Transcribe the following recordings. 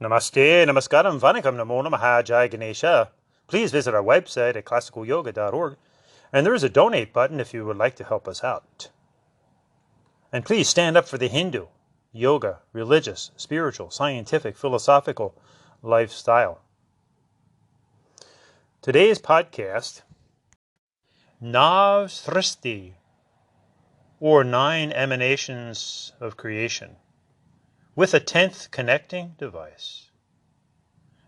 Namaste, namaskaram, vanakkam, namo namaha, jai Ganesha. Please visit our website at classicalyoga.org, and there is a donate button if you would like to help us out. And please stand up for the Hindu, yoga, religious, spiritual, scientific, philosophical lifestyle. Today's podcast, Nav Srishti, or 9 emanations of creation, with a 10th connecting device,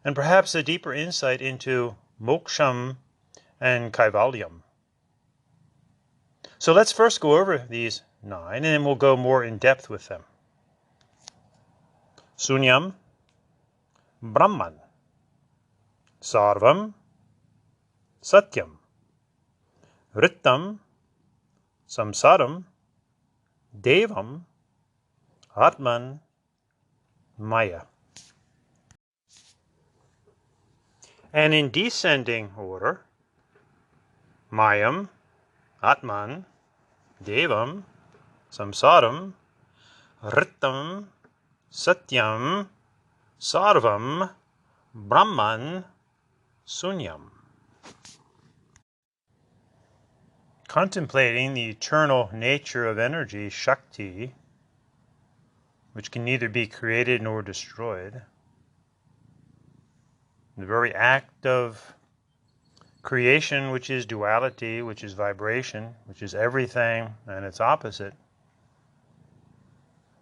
and perhaps a deeper insight into Moksha and Kaivalyam. So let's first go over these 9, and then we'll go more in depth with them. Sunyam, Brahman, Sarvam, Satyam, Ritam, Samsaram, Devam, Atman, Maya. And in descending order, Mayam, Atman, Devam, Samsaram, Ritam, Satyam, Sarvam, Brahman, Sunyam. Contemplating the eternal nature of energy, Shakti, which can neither be created nor destroyed, the very act of creation, which is duality, which is vibration, which is everything and its opposite,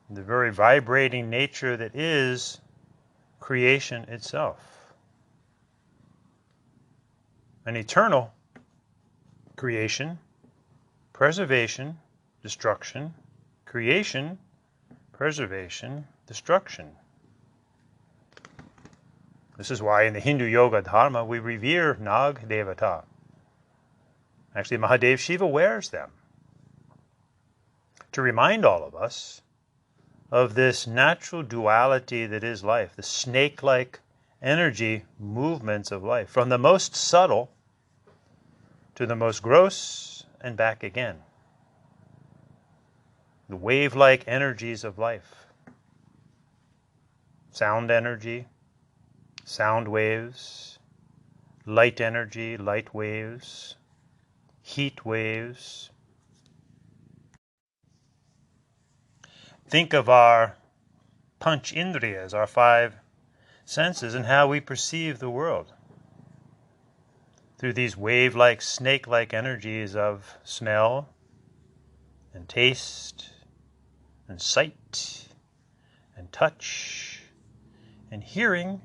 the very vibrating nature that is creation itself. An eternal creation, preservation, destruction, creation, preservation, destruction. This is why in the Hindu Yoga Dharma we revere Nag Devata. Actually, Mahadev Shiva wears them to remind all of us of this natural duality that is life, the snake-like energy movements of life, from the most subtle to the most gross and back again. The wave-like energies of life. Sound energy, sound waves, light energy, light waves, heat waves. Think of our panch indriyas, our 5 senses, and how we perceive the world through these wave-like, snake-like energies of smell and taste and sight and touch and hearing,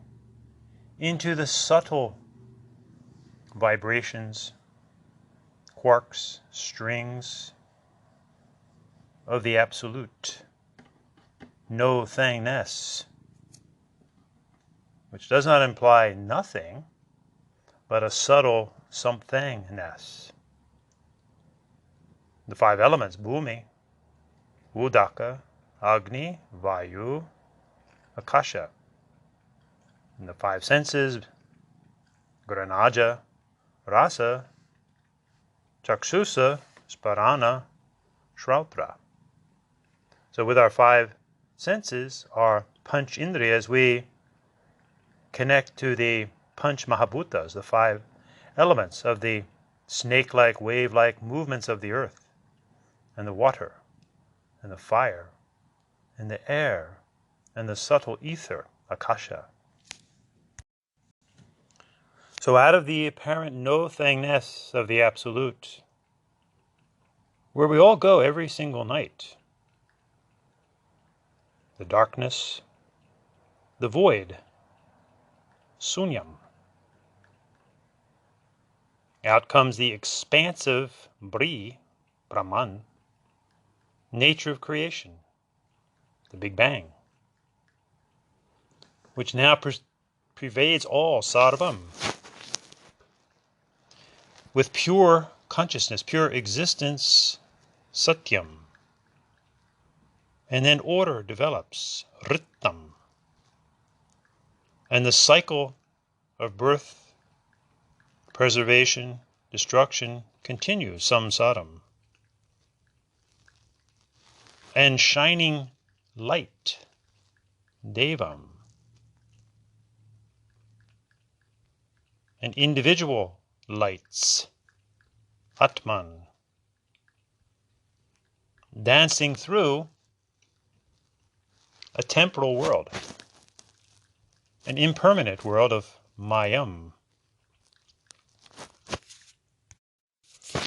into the subtle vibrations, quarks, strings of the absolute, no-thingness, which does not imply nothing, but a subtle somethingness. The 5 elements, Bhumi, Udaka, Agni, Vayu, Akasha. And the 5 senses, Granaja, Rasa, Chaksusa, Sparana, Shrautra. So with our 5 senses, our panch indriyas, we connect to the panch mahabhutas, the 5 elements of the snake-like, wave-like movements of the earth, and the water, and the fire, and the air, and the subtle ether, Akasha. So out of the apparent no-thingness of the absolute, where we all go every single night, the darkness, the void, Sunyam. Out comes the expansive Brahman, nature of creation, the Big Bang, which now pervades all, Sarvam, with pure consciousness, pure existence, Satyam. And then order develops, Ritam. And the cycle of birth, preservation, destruction continues, Samsaram. And shining light, Devam. and individual lights, Atman, dancing through a temporal world, an impermanent world of Mayam,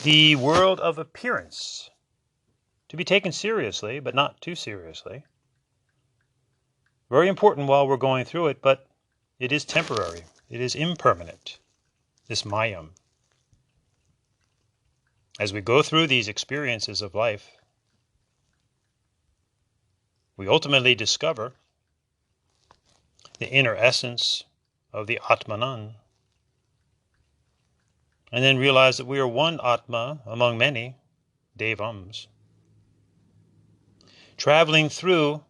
the world of appearance, to be taken seriously, but not too seriously. Very important while we're going through it, but it is temporary. It is impermanent, this Mayam. As we go through these experiences of life, we ultimately discover the inner essence of the Atmanan, and then realize that we are one Atma among many Devams, traveling through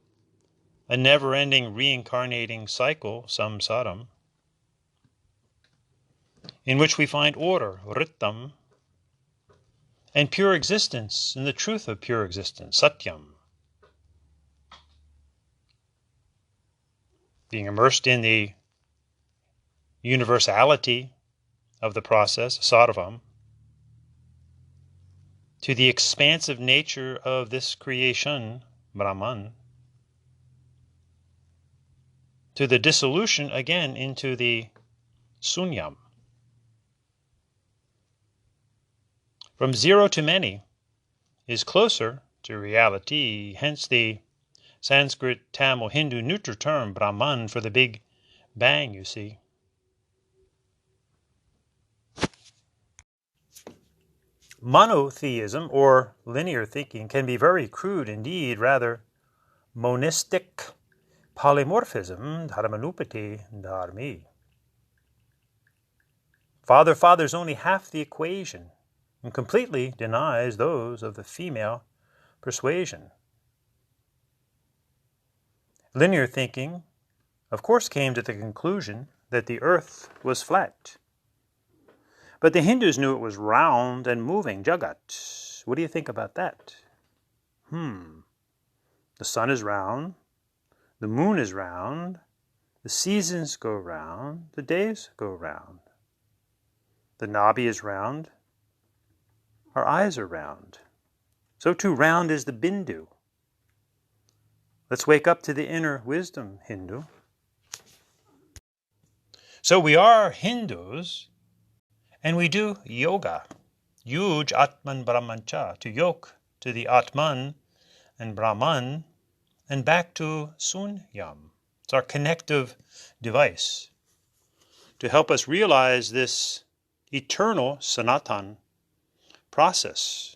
a never-ending reincarnating cycle, samsaram, in which we find order, ritam, and pure existence in the truth of pure existence, satyam. Being immersed in the universality of the process, sarvam, to the expansive nature of this creation, Brahman, to the dissolution again into the sunyam. From zero to many is closer to reality, hence the Sanskrit, Tamil, Hindu neuter term Brahman for the big bang, you see. Monotheism, or linear thinking, can be very crude indeed, rather monistic polymorphism, dharmanupati dharmi. Father's only half the equation and completely denies those of the female persuasion. Linear thinking, of course, came to the conclusion that the earth was flat. But the Hindus knew it was round and moving, Jagat. What do you think about that? The sun is round, the moon is round, the seasons go round, the days go round. The nabi is round, our eyes are round. So too round is the bindu. Let's wake up to the inner wisdom, Hindu. So we are Hindus, and we do yoga. Yuj Atman Brahmancha, to yoke to the Atman and Brahman, and back to Sunyam. It's our connective device to help us realize this eternal Sanatan process,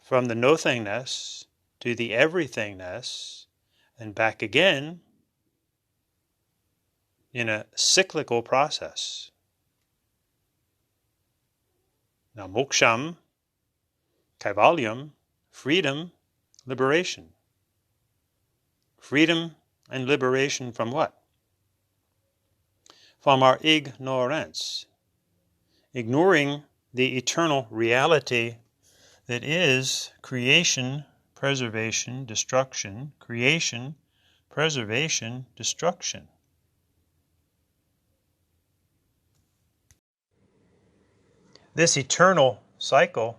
from the nothingness to the everythingness, and back again in a cyclical process. Now, moksham, kaivalyam, freedom, liberation. Freedom and liberation from what? From our ignorance. Ignoring the eternal reality that is creation, preservation, destruction, creation, preservation, destruction. This eternal cycle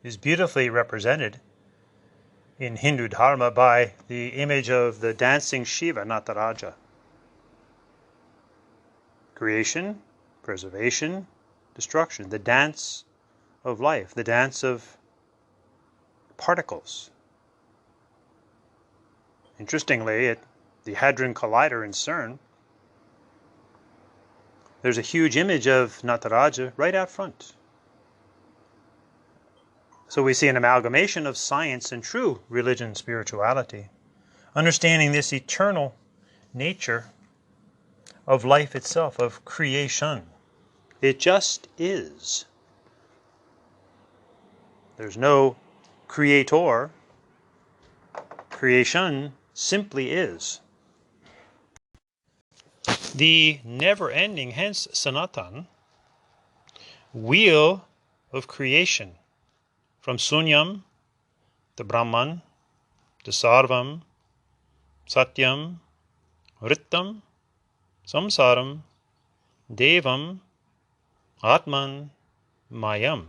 is beautifully represented in Hindu Dharma by the image of the dancing Shiva, Nataraja. Creation, preservation, destruction, the dance of life, the dance of particles. Interestingly, at the Hadron Collider in CERN, there's a huge image of Nataraja right out front. So we see an amalgamation of science and true religion, spirituality, understanding this eternal nature of life itself, of creation. It just is. There's no creator. Creation simply is. The never-ending, hence Sanatan, wheel of creation, from Sunyam, the Brahman, the Sarvam, Satyam, Ritam, Samsaram, Devam, Atman Mayam.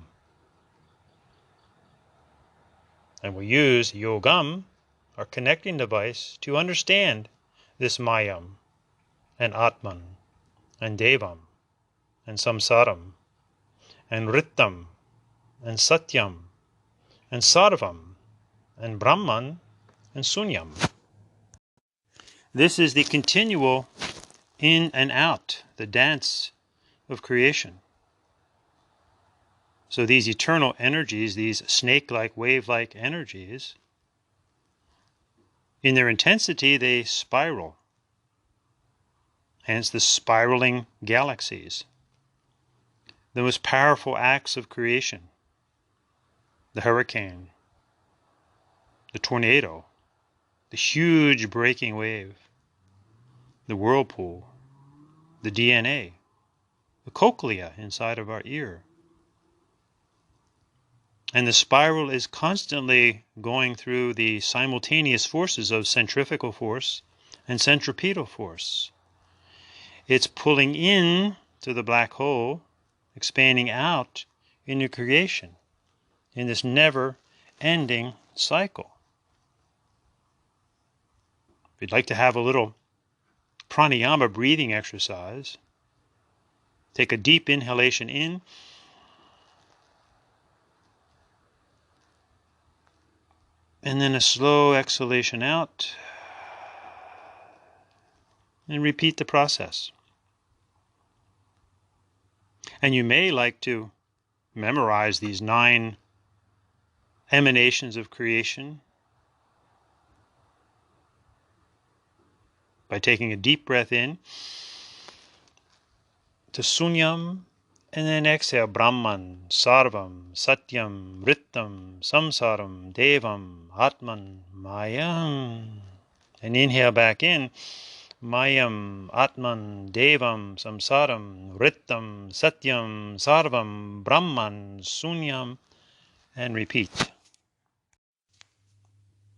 And we use yogam, our connecting device, to understand this Mayam and Atman and Devam and Samsaram and Ritam and Satyam and Sarvam and Brahman and Sunyam. This is the continual in and out, the dance of creation. So these eternal energies, these snake-like, wave-like energies, in their intensity they spiral. Hence the spiraling galaxies. The most powerful acts of creation. The hurricane, the tornado, the huge breaking wave, the whirlpool, the DNA, the cochlea inside of our ear. And the spiral is constantly going through the simultaneous forces of centrifugal force and centripetal force. It's pulling in to the black hole, expanding out into creation in this never-ending cycle. If you'd like to have a little pranayama breathing exercise, take a deep inhalation in, and then a slow exhalation out, and repeat the process. And you may like to memorize these 9 emanations of creation by taking a deep breath in to Sunyam, and then exhale Brahman, Sarvam, Satyam, Ritam, Samsaram, Devam, Atman, Mayam. And inhale back in, Mayam, Atman, Devam, Samsaram, Ritam, Satyam, Sarvam, Brahman, Sunyam, and repeat.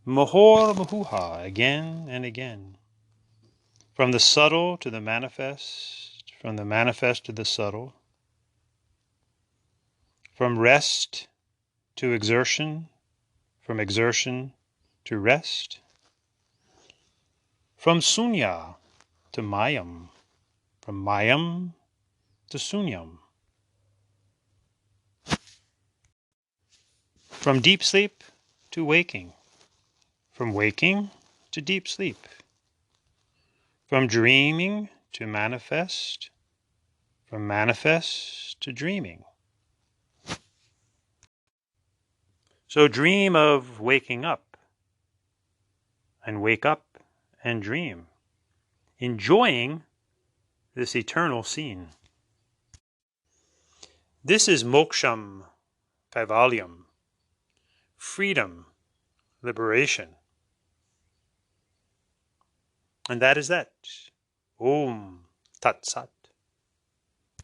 Mahor Mahuha, again and again. From the subtle to the manifest, from the manifest to the subtle, from rest to exertion, from exertion to rest, from sunya to mayam, from mayam to sunyam, from deep sleep to waking, from waking to deep sleep, from dreaming to manifest, from manifest to dreaming. So dream of waking up, and wake up and dream, enjoying this eternal scene. This is Moksham, Kaivalyam, freedom, liberation. And that is that. Om Tat Sat.